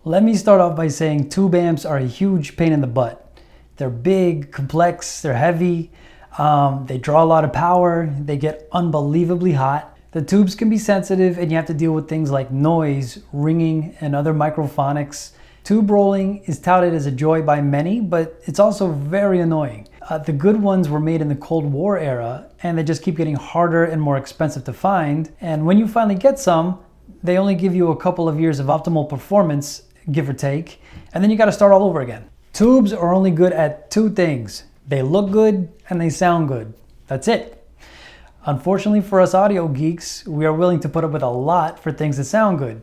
Let me start off by saying tube amps are a huge pain in the butt. They're big, complex, they're heavy, they draw a lot of power, they get unbelievably hot. The tubes can be sensitive and you have to deal with things like noise, ringing, and other microphonics. Tube rolling is touted as a joy by many, but it's also very annoying. The good ones were made in the Cold War era, and they just keep getting harder and more expensive to find. And when you finally get some, they only give you a couple of years of optimal performance, give or take, and then you gotta start all over again. Tubes are only good at two things. They look good and they sound good. That's it. Unfortunately for us audio geeks, we are willing to put up with a lot for things that sound good.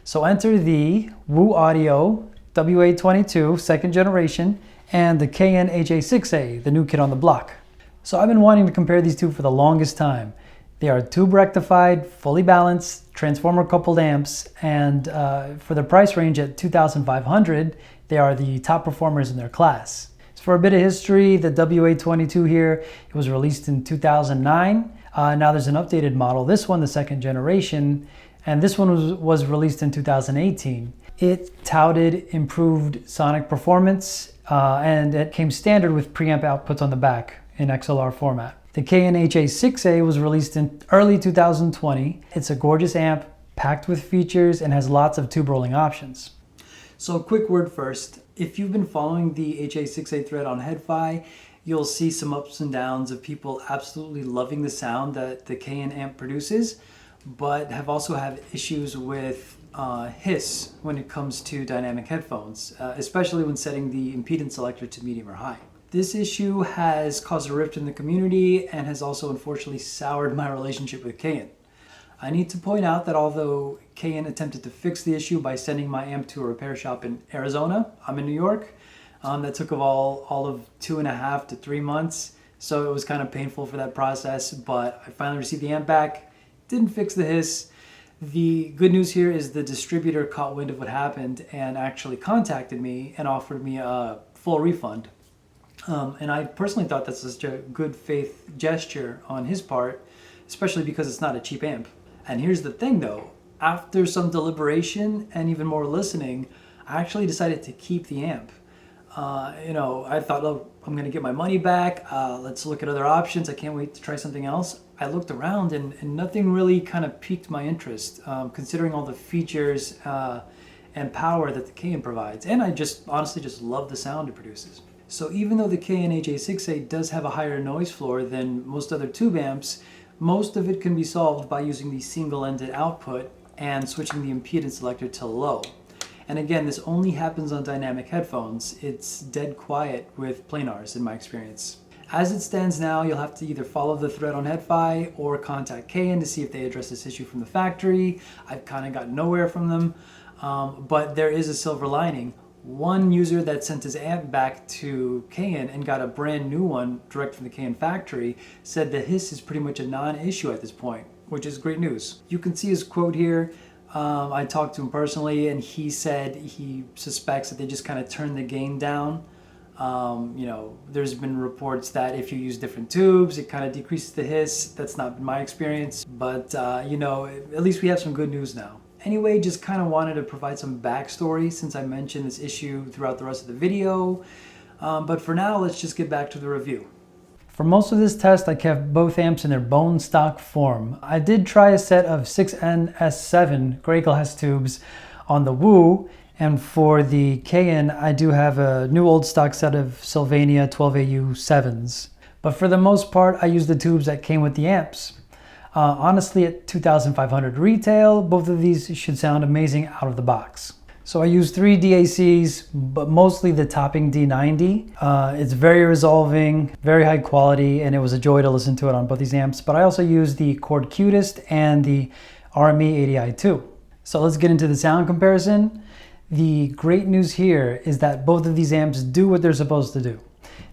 So enter the Wu Audio WA22 second generation and the Cayin HA-6A, the new kid on the block. So I've been wanting to compare these two for the longest time. They are tube rectified, fully balanced, transformer coupled amps, and for the price range at $2,500, they are the top performers in their class. So for a bit of history, the WA22 here, it was released in 2009. Now there's an updated model, this one, the second generation, and this one was released in 2018. It touted improved sonic performance, and it came standard with preamp outputs on the back in XLR format. The Cayin HA-6A was released in early 2020. It's a gorgeous amp, packed with features, and has lots of tube rolling options. So a quick word first. If you've been following the HA-6A thread on HeadFi, you'll see some ups and downs of people absolutely loving the sound that the Cayin amp produces, but have also had issues with hiss when it comes to dynamic headphones, especially when setting the impedance selector to medium or high. This issue has caused a rift in the community and has also unfortunately soured my relationship with Cayin. I need to point out that although Cayin attempted to fix the issue by sending my amp to a repair shop in Arizona, I'm in New York, that took all of 2.5 to 3 months, so it was kind of painful for that process, but I finally received the amp back. Didn't fix the hiss. The good news here is the distributor caught wind of what happened and actually contacted me and offered me a full refund. And I personally thought that's such a good faith gesture on his part, especially because it's not a cheap amp. And here's the thing though, after some deliberation and even more listening, I actually decided to keep the amp. I thought, oh, I'm gonna get my money back, let's look at other options, I can't wait to try something else. I looked around and nothing really kind of piqued my interest, considering all the features and power that the Cayin provides. And I honestly just love the sound it produces. So even though the Cayin HA-6A does have a higher noise floor than most other tube amps, most of it can be solved by using the single-ended output and switching the impedance selector to low. And again, this only happens on dynamic headphones. It's dead quiet with planars in my experience. As it stands now, you'll have to either follow the thread on HeadFi or contact Cayin to see if they address this issue from the factory. I've kind of got nowhere from them, but there is a silver lining. One user that sent his amp back to Cayin and got a brand new one direct from the Cayin factory said the hiss is pretty much a non-issue at this point, which is great news. You can see his quote here. I talked to him personally and he said he suspects that they just kind of turned the gain down. There's been reports that if you use different tubes, it kind of decreases the hiss. That's not been my experience, but at least we have some good news now. Anyway, just kind of wanted to provide some backstory since I mentioned this issue throughout the rest of the video. But for now, let's just get back to the review. For most of this test, I kept both amps in their bone stock form. I did try a set of 6NS7 gray glass tubes on the Wu, and for the Cayin, I do have a new old stock set of Sylvania 12AU7s. But for the most part, I used the tubes that came with the amps. Honestly, at $2,500 retail, both of these should sound amazing out of the box. So I used 3 DACs, but mostly the topping D90. It's very resolving, very high quality, and it was a joy to listen to it on both these amps. But I also used the Chord Cutest and the RME 80i2. So let's get into the sound comparison. The great news here is that both of these amps do what they're supposed to do.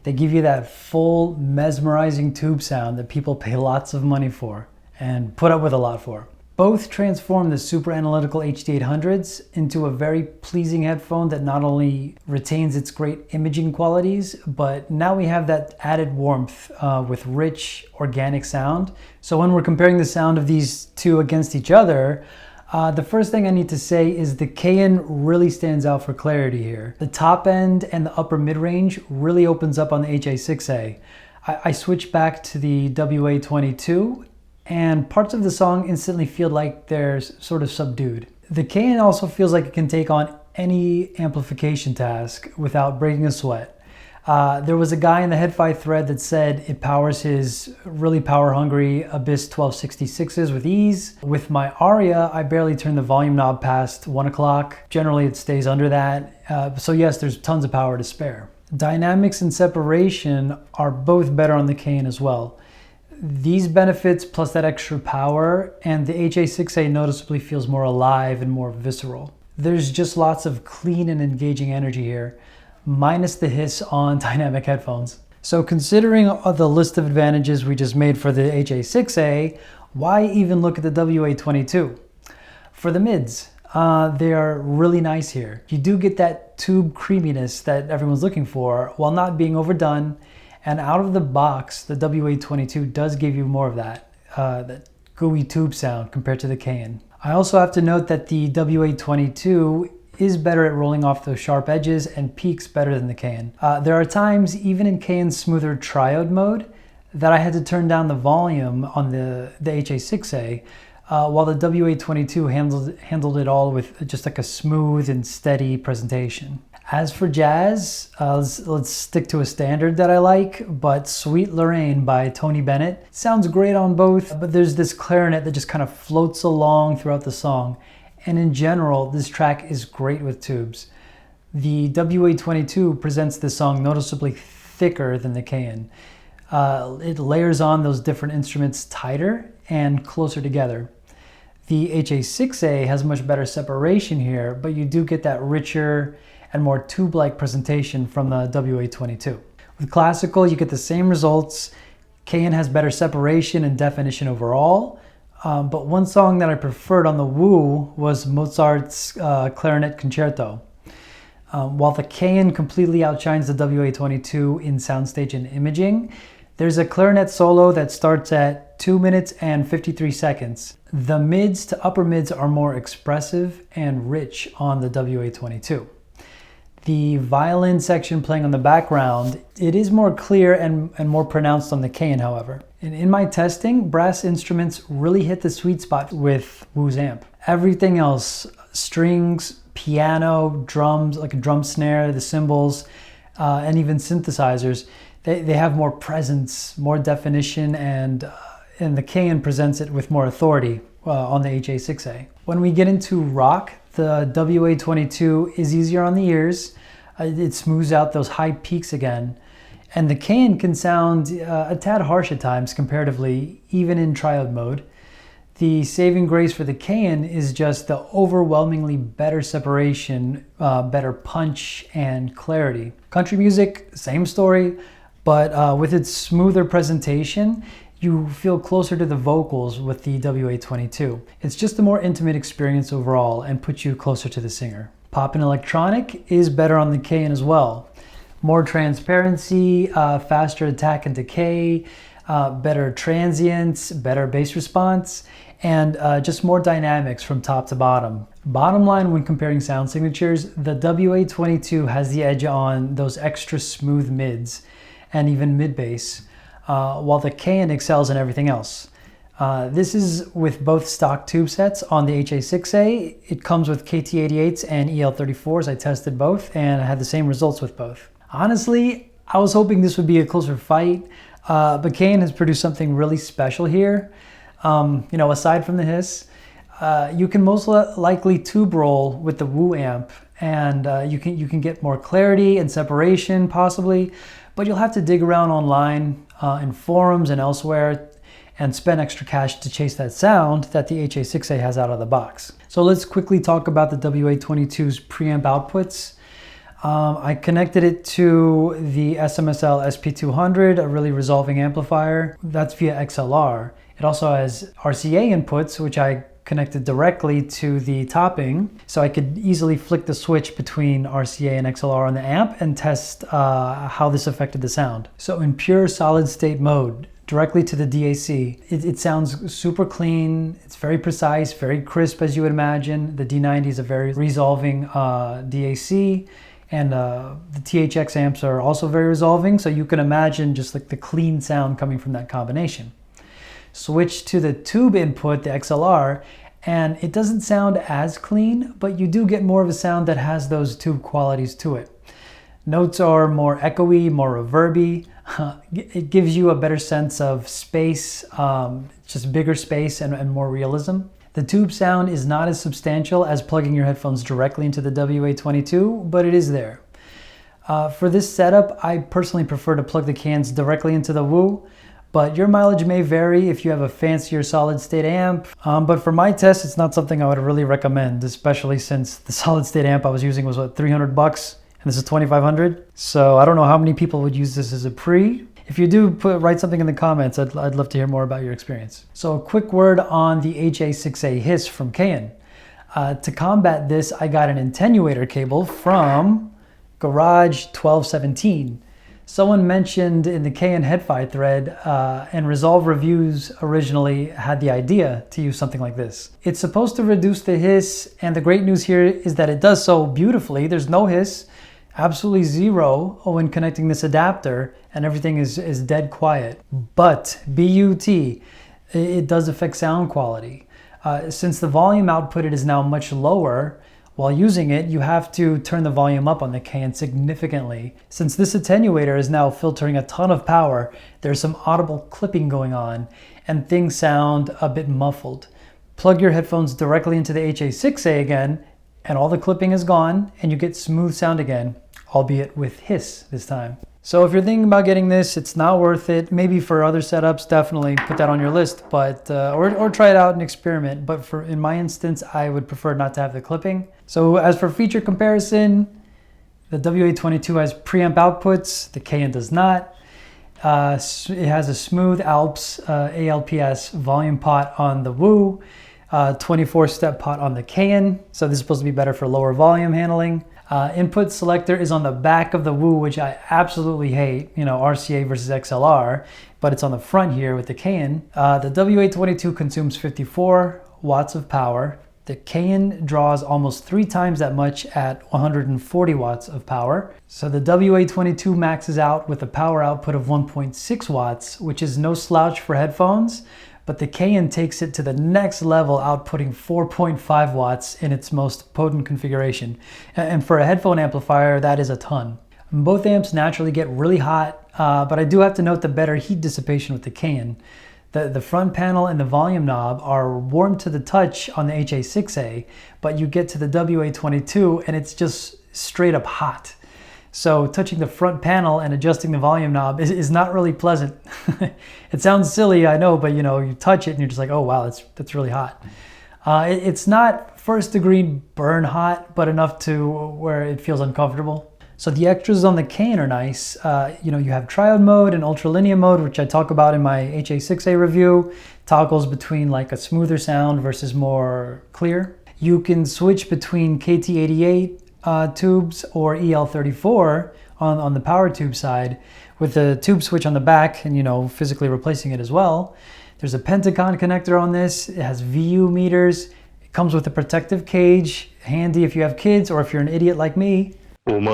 They give you that full, mesmerizing tube sound that people pay lots of money for and put up with a lot for. Both transform the super analytical HD800s into a very pleasing headphone that not only retains its great imaging qualities, but now we have that added warmth with rich, organic sound. So when we're comparing the sound of these two against each other, The first thing I need to say is the Cayin really stands out for clarity here. The top end and the upper mid-range really opens up on the HA-6A. I switch back to the WA22 and parts of the song instantly feel like they're sort of subdued. The Cayin also feels like it can take on any amplification task without breaking a sweat. There was a guy in the HeadFi thread that said it powers his really power-hungry Abyss 1266s with ease. With my Aria, I barely turn the volume knob past 1 o'clock. Generally, it stays under that. So yes, there's tons of power to spare. Dynamics and separation are both better on the Cayin as well. These benefits plus that extra power, and the HA-6A noticeably feels more alive and more visceral. There's just lots of clean and engaging energy here, minus the hiss on dynamic headphones. So considering the list of advantages we just made for the HA-6A, why even look at the WA22? For the mids, they are really nice here. You do get that tube creaminess that everyone's looking for while not being overdone, and out of the box, the WA22 does give you more of that gooey tube sound compared to the Cayin. I also have to note that the WA22 is better at rolling off those sharp edges and peaks better than the Cayin. There are times, even in Cayin's smoother triode mode, that I had to turn down the volume on the HA-6A, while the WA22 handled it all with just like a smooth and steady presentation. As for jazz, let's stick to a standard that I like, but Sweet Lorraine by Tony Bennett sounds great on both, but there's this clarinet that just kind of floats along throughout the song. And in general, this track is great with tubes. The WA22 presents this song noticeably thicker than the Cayin. It layers on those different instruments tighter and closer together. The HA-6A has much better separation here, but you do get that richer and more tube-like presentation from the WA22. With classical, you get the same results. Cayin has better separation and definition overall, but one song that I preferred on the Woo was Mozart's Clarinet Concerto. While the Cayin completely outshines the WA22 in soundstage and imaging, there's a clarinet solo that starts at 2 minutes and 53 seconds. The mids to upper mids are more expressive and rich on the WA22. The violin section playing on the background, it is more clear and more pronounced on the Cayin, however. In my testing, brass instruments really hit the sweet spot with Woo's amp. Everything else, strings, piano, drums, like a drum snare, the cymbals, and even synthesizers, they have more presence, more definition, and the Cayin presents it with more authority on the HA-6A. When we get into rock, the WA22 is easier on the ears. It smooths out those high peaks again. And the Cayin can sound a tad harsh at times comparatively, even in triode mode. The saving grace for the Cayin is just the overwhelmingly better separation, better punch and clarity. Country music, same story, but with its smoother presentation, you feel closer to the vocals with the WA22. It's just a more intimate experience overall and puts you closer to the singer. Pop and electronic is better on the Cayin as well. More transparency, faster attack and decay, better transients, better bass response, and just more dynamics from top to bottom. Bottom line, when comparing sound signatures, the WA22 has the edge on those extra smooth mids and even mid bass, while the Cayin excels in everything else. This is with both stock tube sets on the HA-6A. It comes with KT88s and EL34s. I tested both and I had the same results with both. Honestly, I was hoping this would be a closer fight, but Cayin has produced something really special here. Aside from the hiss, you can most likely tube roll with the Woo amp, and you can get more clarity and separation possibly, but you'll have to dig around online in forums and elsewhere and spend extra cash to chase that sound that the HA-6A has out of the box. So let's quickly talk about the WA22's preamp outputs. I connected it to the SMSL SP200, a really resolving amplifier. That's via XLR. It also has RCA inputs, which I connected directly to the topping, so I could easily flick the switch between RCA and XLR on the amp and test how this affected the sound. So in pure solid state mode, directly to the DAC. It sounds super clean. It's very precise, very crisp as you would imagine. The D90 is a very resolving DAC, and the THX amps are also very resolving, so you can imagine just like the clean sound coming from that combination. Switch to the tube input, the XLR, and it doesn't sound as clean, but you do get more of a sound that has those tube qualities to it. Notes are more echoey, more reverby. It gives you a better sense of space, just bigger space and more realism. The tube sound is not as substantial as plugging your headphones directly into the WA22, but it is there. For this setup, I personally prefer to plug the cans directly into the Woo, but your mileage may vary if you have a fancier solid state amp. But for my test, it's not something I would really recommend, especially since the solid state amp I was using was what, $300, and this is $2,500. So I don't know how many people would use this as a pre. If you do, write something in the comments. I'd love to hear more about your experience. So a quick word on the HA-6A hiss from Cayin. To combat this, I got an attenuator cable from Garage 1217. Someone mentioned in the Cayin HeadPhi thread, and Resolve Reviews originally had the idea to use something like this. It's supposed to reduce the hiss, and the great news here is that it does so beautifully. There's no hiss, absolutely zero when connecting this adapter, and everything is dead quiet. But, B-U-T, it does affect sound quality. Since the volume output is now much lower, while using it, you have to turn the volume up on the Cayin significantly. Since this attenuator is now filtering a ton of power, there's some audible clipping going on, and things sound a bit muffled. Plug your headphones directly into the HA-6A again, and all the clipping is gone, and you get smooth sound again, albeit with hiss this time. So if you're thinking about getting this, it's not worth it. Maybe for other setups, definitely put that on your list, but or try it out and experiment. But in my instance, I would prefer not to have the clipping. So as for feature comparison, the WA22 has preamp outputs, the Cayin does not. It has a smooth Alps ALPS volume pot on the Woo, 24-step pot on the Cayin. So this is supposed to be better for lower volume handling. Input selector is on the back of the Woo, which I absolutely hate, you know, RCA versus XLR, but it's on the front here with the Cayin. The WA22 consumes 54 watts of power. The Cayin draws almost 3 times that much at 140 watts of power. So the WA22 maxes out with a power output of 1.6 watts, which is no slouch for headphones, but the Cayin takes it to the next level, outputting 4.5 watts in its most potent configuration. And for a headphone amplifier, that is a ton. Both amps naturally get really hot, but I do have to note the better heat dissipation with the Cayin. The front panel and the volume knob are warm to the touch on the HA-6A, but you get to the WA22 and it's just straight up hot. So touching the front panel and adjusting the volume knob is not really pleasant. It sounds silly, I know, but you know, you touch it and you're just like, oh wow, that's really hot. It's not first degree burn hot, but enough to where it feels uncomfortable. So the extras on the Cayin are nice. You know, you have triode mode and ultralinear mode, which I talk about in my HA-6A review. Toggles between like a smoother sound versus more clear. You can switch between KT88 tubes or EL34 on the power tube side with the tube switch on the back and, you know, physically replacing it as well. There's a Pentacon connector on this. It has VU meters. It comes with a protective cage, handy if you have kids or if you're an idiot like me. And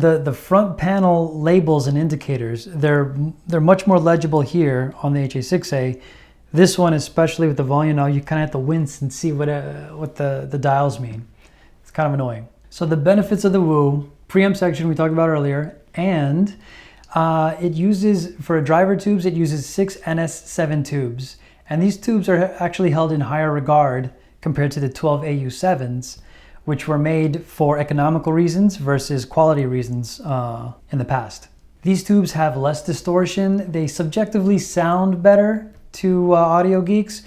the front panel labels and indicators, they're much more legible here on the HA-6A. This one, especially with the volume now, you kind of have to wince and see what the dials mean. It's kind of annoying. So the benefits of the Woo, preamp section we talked about earlier, and it uses, for driver tubes, it uses 6 NS7 tubes. And these tubes are actually held in higher regard compared to the 12 AU7s, which were made for economical reasons versus quality reasons in the past. These tubes have less distortion, they subjectively sound better to audio geeks,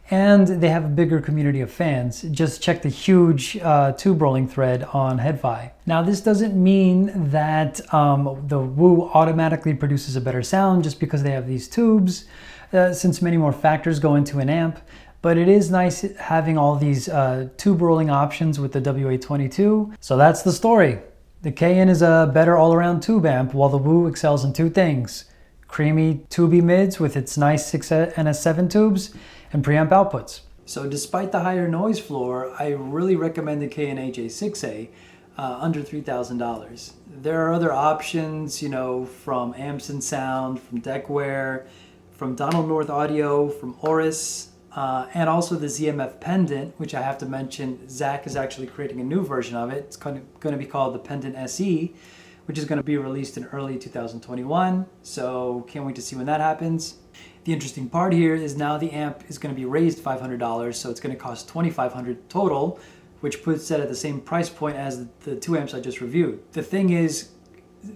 and they have a bigger community of fans. Just check the huge tube rolling thread on HeadPhi. Now this doesn't mean that the Woo automatically produces a better sound just because they have these tubes, since many more factors go into an amp, but it is nice having all these tube rolling options with the WA22. So that's the story. The Cayin is a better all-around tube amp, while the Woo excels in two things: creamy tubey mids with its nice 6 and a 7 tubes, and preamp outputs. So despite the higher noise floor, I really recommend the Cayin HA-6A under $3,000. There are other options, you know, from Amps and Sound, from Deckware, from Donald North Audio, from Oris, and also the ZMF Pendant, which I have to mention, Zach is actually creating a new version of it. It's going to be called the Pendant SE, which is going to be released in early 2021. So can't wait to see when that happens. The interesting part here is now the amp is going to be raised $500, so it's going to cost $2,500 total, which puts it at the same price point as the two amps I just reviewed. The thing is,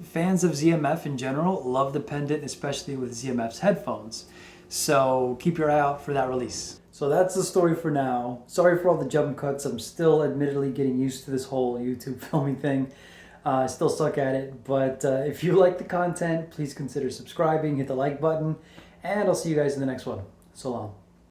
fans of ZMF in general love the Pendant, especially with ZMF's headphones. So keep your eye out for that release. So that's the story for now. Sorry for all the jump cuts. I'm still admittedly getting used to this whole YouTube filming thing. I still suck at it, but if you like the content, please consider subscribing, hit the like button, and I'll see you guys in the next one. So long.